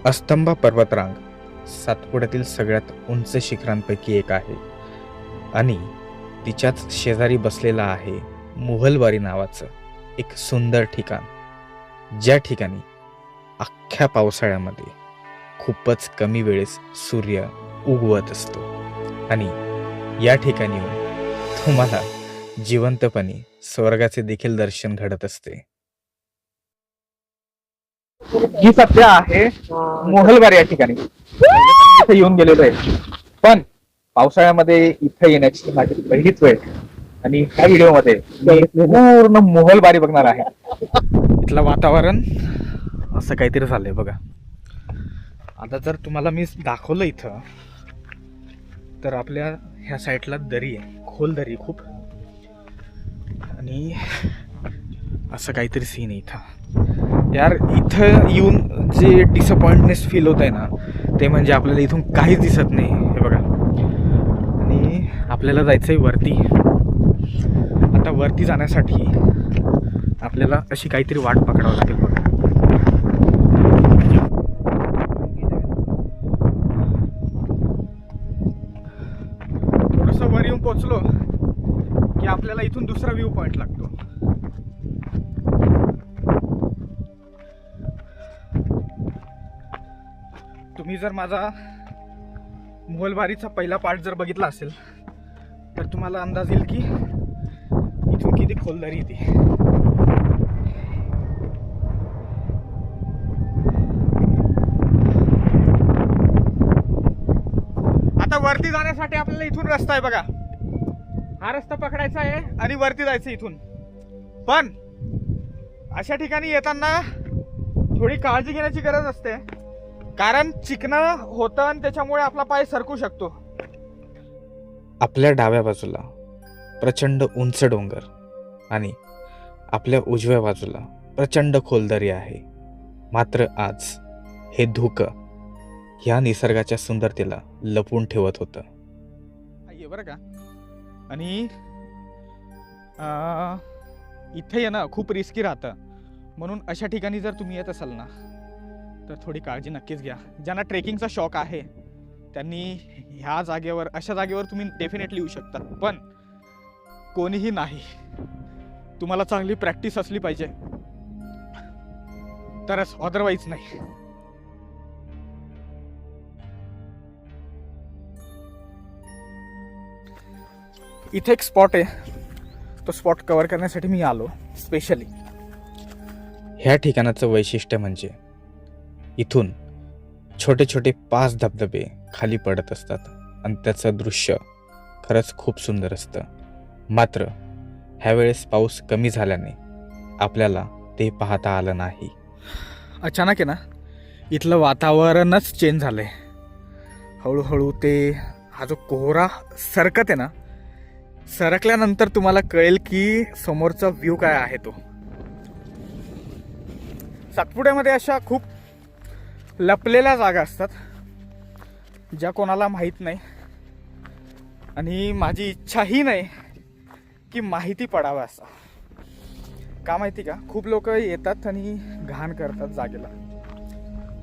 अस्तंबा पर्वतरांग सातपुड्यातील सगळ्यात उंच शिखरांपैकी एक आहे आणि तिच्याच शेजारी बसलेला आहे मुघलवारी नावाचं एक सुंदर ठिकाण, ज्या ठिकाणी अख्ख्या पावसाळ्यामध्ये खूपच कमी वेळेस सूर्य उगवत असतो आणि या ठिकाणी येऊन तुम्हाला जिवंतपणे स्वर्गाचे देखील दर्शन घडत असते. ही सध्या आहे मोहलवारी या ठिकाणी. इथे येऊन गेलेलो आहे, पण पावसाळ्यामध्ये इथे येण्याची माझी पहिलीच वेळ आणि ह्या व्हिडिओ मध्ये मी पूर्ण मोहलवारी बघणार आहे. इथलं वातावरण असं काहीतरी झालंय बघा. आता जर तुम्हाला मी दाखवलं इथं, तर आपल्या ह्या साईडला दरी आहे, खोल दरी खूप, आणि असं काहीतरी सीन आहे इथं. यार इथं येऊन जे डिसअपॉइंटनेस फील होत आहे ना, ते म्हणजे आपल्याला इथून काहीच दिसत नाही. हे बघा, आणि आपल्याला जायचं आहे वरती. आता वरती जाण्यासाठी आपल्याला अशी काहीतरी वाट पकडावं लागेल बघा. थोडंसं वर येऊन पोचलो की आपल्याला इथून दुसरा व्ह्यू पॉइंट लागतो. तुम्ही जर माझा मोहलवारीचा पहिला पार्ट जर बघितला असेल तर तुम्हाला अंदाज येईल की इथून किती खोल दरी येते. आता वरती जाण्यासाठी आपल्याला इथून रस्ता आहे बघा. हा रस्ता पकडायचा आहे आणि वरती जायचं इथून. पण अशा ठिकाणी येताना थोडी काळजी घेण्याची गरज असते, कारण चिकनं होतं आणि त्याच्यामुळे आपला पाय सरकू शकतो. आपल्या डाव्या बाजूला प्रचंड उंच डोंगर आणि आपल्या उजव्या बाजूला प्रचंड खोल दरी आहे. मात्र आज हे धुकं ह्या निसर्गाच्या सुंदरतेला लपवून ठेवत होतं. बरं का, आणि इथे येणं खूप रिस्की राहतं, म्हणून अशा ठिकाणी जर तुम्ही येत असाल ना तर थोडी काळजी नक्कीच घ्या. ज्यांना ट्रेकिंगचा शौक आहे त्यांनी ह्या जागेवर, अशा जागेवर तुम्ही डेफिनेटली येऊ शकता, पण कोणीही नाही. तुम्हाला चांगली प्रॅक्टिस असली पाहिजे तरच, अदरवाईज नाही. इथे एक स्पॉट आहे, तो स्पॉट कव्हर करण्यासाठी मी आलो स्पेशली. ह्या ठिकाणाचं वैशिष्ट्य म्हणजे इथून छोटे छोटे 5 धबधबे खाली पडत असतात आणि त्याचं दृश्य खरंच खूप सुंदर असतं. मात्र ह्यावेळेस पाऊस कमी झाल्याने आपल्याला ते पाहता आलं नाही. अचानक आहे ना, इथलं वातावरणच चेंज झालंय. हळूहळू ते हा जो कोहरा सरकत आहे ना, सरकल्यानंतर तुम्हाला कळेल की समोरचा व्ह्यू काय आहे तो. सातपुड्यामध्ये अशा खूप लपलेल्या जागा असतात ज्या कोणाला माहीत नाही, आणि माझी इच्छाही नाही की माहिती पडावं असं. का माहिती का, खूप लोक येतात आणि घाण करतात जागेला,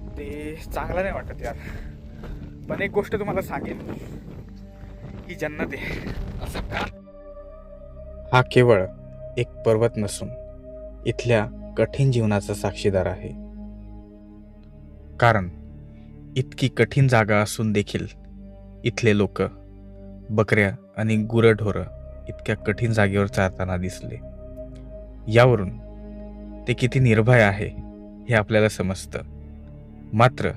ते चांगलं नाही वाटत यार. पण एक गोष्ट तुम्हाला सांगेन, ही जन्नत आहे. असं का? हा केवळ एक पर्वत नसून इथल्या कठीण जीवनाचा साक्षीदार आहे. कारण इतकी कठीण जागा असून देखील इथले लोक बकऱ्या आणि गुरंढोरं इतक्या कठीण जागेवर चालताना दिसले. यावरून ते किती निर्भय आहे हे आपल्याला समजतं. मात्र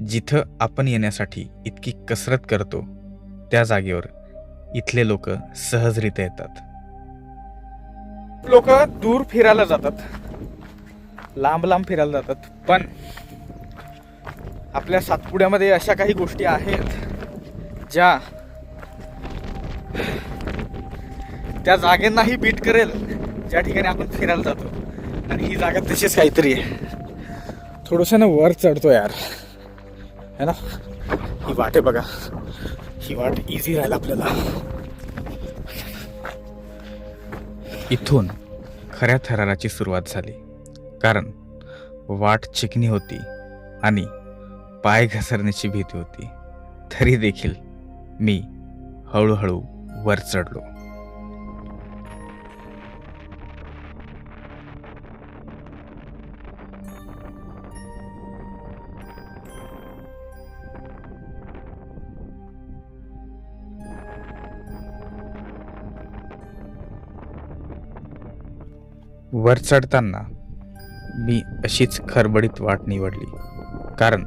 जिथं आपण येण्यासाठी इतकी कसरत करतो त्या जागेवर इथले लोक सहजरित्या येतात. लोक दूर फिरायला जातात, लांब लांब फिरायला जातात, पण आपल्या सातपुड्यामध्ये अशा काही गोष्टी आहेत ज्या त्या जागेंनाही बीट करेल ज्या ठिकाणी आपण फिरायला जातो. आणि ही जागा तशीच काहीतरी आहे. थोडंसं ना वर चढतो यार, है ना. ही वाट आहे बघा, ही वाट इझी राहील आपल्याला. इथून खऱ्या थराराची सुरुवात झाली, कारण वाट चिकनी होती आणि पाय घसरण्याची भीती होती, तरी देखील मी हळूहळू वर चढलो. वर चढताना मी अशीच खडबडीत वाट निवडली, कारण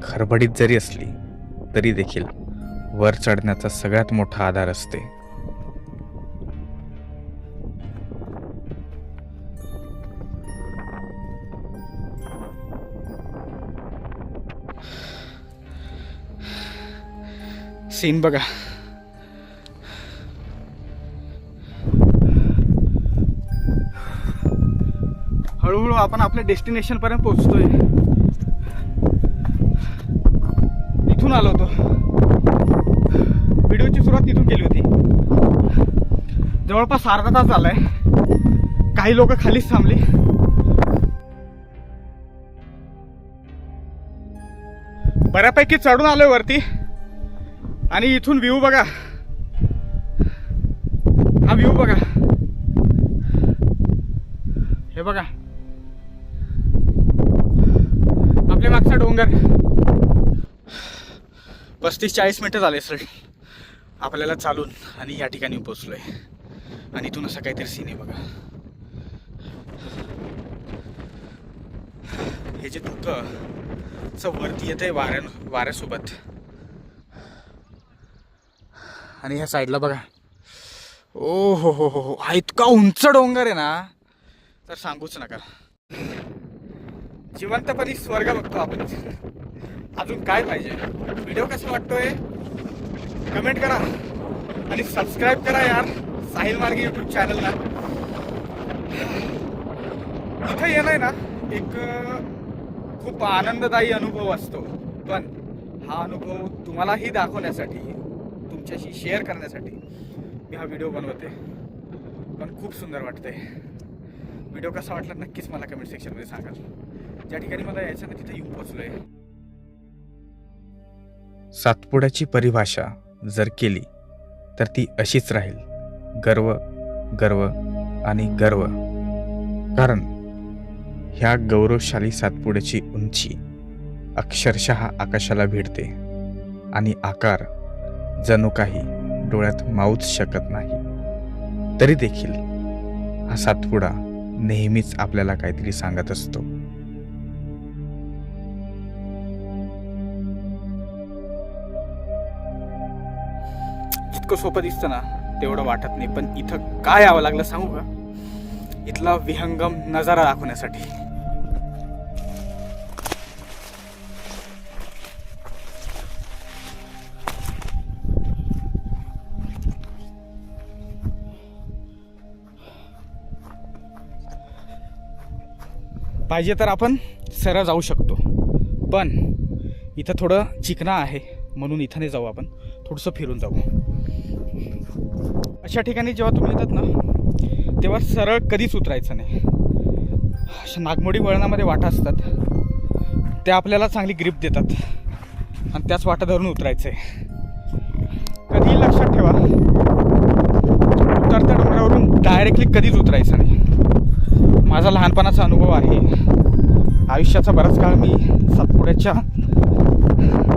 खडबडीत जरी असली तरी देखील वर चढण्याचा सगळ्यात मोठा आधार असते. सीन बघा. हळूहळू आपण आपल्या डेस्टिनेशन पर्यंत पोहोचतोय. इथून आलो होतो. व्हिडिओची सुरुवात इथून केली होती. जवळपास अर्धा तास झालाय. काही लोक खालीच थांबली. बऱ्यापैकी चढून आलोय वरती आणि इथून व्ह्यू बघा. हा व्ह्यू बघा. हे बघा आपल्या मागचा डोंगर. 35-40 मिनिटं झाले सर आपल्याला चालून आणि या ठिकाणी पोहोचलोय. आणि इथून असं काहीतरी सीन आहे बघा. हे जे धुकं वरती येत आहे वाऱ्यासोबत. आणि ह्या साईडला बघा. ओ हो हो हो, हा इतका उंच डोंगर आहे ना, तर सांगूच नका. जिवंतपणी स्वर्ग बघतो आपण. अजून काय पाहिजे. व्हिडिओ कसा वाटतोय कमेंट करा आणि सबस्क्राईब करा यार साहिल मार्गे यूट्यूब चॅनलला. इथं येणं ना एक खूप आनंददायी अनुभव असतो, पण हा अनुभव तुम्हालाही दाखवण्यासाठी, तुमच्याशी शेअर करण्यासाठी मी हा व्हिडिओ बनवते. पण खूप सुंदर वाटतंय. व्हिडिओ कसा वाटला नक्कीच मला कमेंट सेक्शनमध्ये सांगाल. ज्या ठिकाणी मला यायचं ना तिथे येऊन पोहोचलोय. सातपुड्याची परिभाषा जर केली तर ती अशीच राहील. गर्व, गर्व आणि गर्व. कारण ह्या गौरवशाली सातपुड्याची उंची अक्षरशः आकाशाला भिडते आणि आकार जणू काही डोळ्यात मावूच शकत नाही. तरी देखील हा सातपुडा नेहमीच आपल्याला काहीतरी सांगत असतो. जितकं सोपं दिसतं ना तेवढं वाटत नाही, पण इथं काय यावं लागलं सांगू का. इथला विहंगम नजारा दाखवण्यासाठी. पाहिजे तर आपण सरळ जाऊ शकतो, पण इथं थोडं चिकना आहे म्हणून इथं नाही जाऊ. आपण थोडंसं फिरून जाऊ. अशा ठिकाणी जेव्हा तुम्ही येतात ना तेव्हा सरळ कधीच उतरायचं नाही. अशा नागमोडी वळणामध्ये वाटा असतात, त्या आपल्याला चांगली ग्रिप देतात आणि त्याच वाटा धरून उतरायचं आहे. कधीही लक्षात ठेवा, उतरत्या डोंगरावरून डायरेक्टली कधीच उतरायचं नाही. माझा लहानपणाचा अनुभव आहे. आयुष्याचा बराच काळ मी सातपुड्याच्या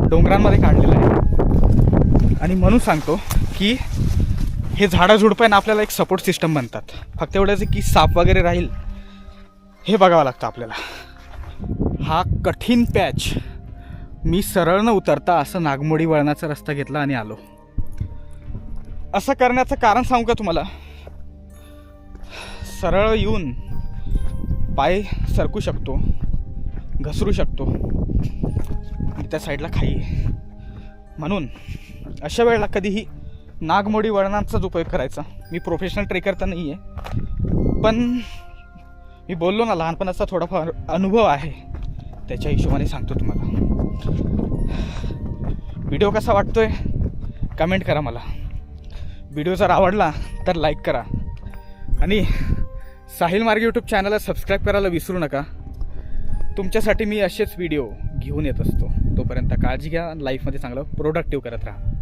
डोंगरांमध्ये काढलेला आहे आणि म्हणून सांगतो की हे झाडं ना आपल्याला एक सपोर्ट सिस्टम बनतात. फक्त एवढंच की साप वगैरे राहील हे बघावं लागतं आपल्याला. हा कठीण पॅच मी सरळ न उतरता असं नागमोडी वळणाचा रस्ता घेतला आणि आलो. असं करण्याचं कारण सांगू का तुम्हाला. सरळ येऊन पाय सरकू शकतो, घसरू शकतो आणि त्या साईडला खाई आहे. म्हणून अशा वेळेला कधीही नागमोडी वळणांचाच उपयोग करायचा. मी प्रोफेशनल ट्रेकर तर नाही आहे, पण मी बोललो ना लहानपणाचा थोडाफार अनुभव आहे, त्याच्या हिशोबाने सांगतो तुम्हाला. व्हिडिओ कसा वाटतोय कमेंट करा मला. व्हिडिओ जर आवडला तर लाईक करा आणि साहिल मार्गे यूट्यूब चॅनलला सबस्क्राईब करायला विसरू नका. तुमच्यासाठी मी असेच व्हिडिओ घेऊन येत असतो. तोपर्यंत काळजी घ्या, लाईफमध्ये चांगलं प्रोडक्टिव्ह करत राहा.